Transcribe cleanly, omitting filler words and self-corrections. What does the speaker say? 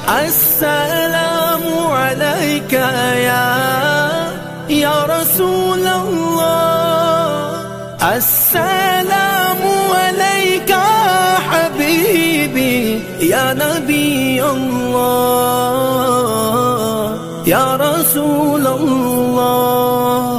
السلام عليك يا رسول الله، السلام عليك حبيبي يا نبي الله، يا رسول الله.